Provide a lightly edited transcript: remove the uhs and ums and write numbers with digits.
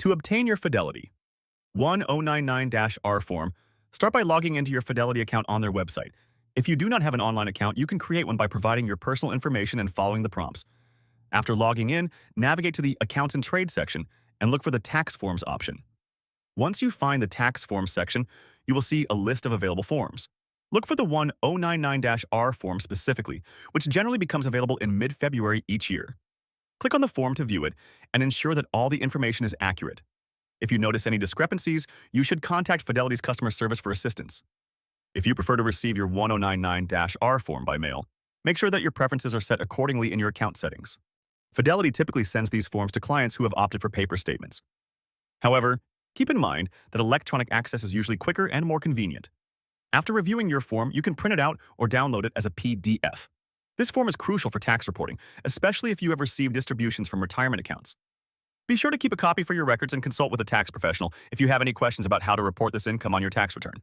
To obtain your Fidelity 1099-R form, start by logging into your Fidelity account on their website. If you do not have an online account, you can create one by providing your personal information and following the prompts. After logging in, navigate to the Accounts and Trade section and look for the Tax Forms option. Once you find the Tax Forms section, you will see a list of available forms. Look for the 1099-R form specifically, which generally becomes available in mid-February each year. Click on the form to view it and ensure that all the information is accurate. If you notice any discrepancies, you should contact Fidelity's customer service for assistance. If you prefer to receive your 1099-R form by mail, make sure that your preferences are set accordingly in your account settings. Fidelity typically sends these forms to clients who have opted for paper statements. However, keep in mind that electronic access is usually quicker and more convenient. After reviewing your form, you can print it out or download it as a PDF. This form is crucial for tax reporting, especially if you have received distributions from retirement accounts. Be sure to keep a copy for your records and consult with a tax professional if you have any questions about how to report this income on your tax return.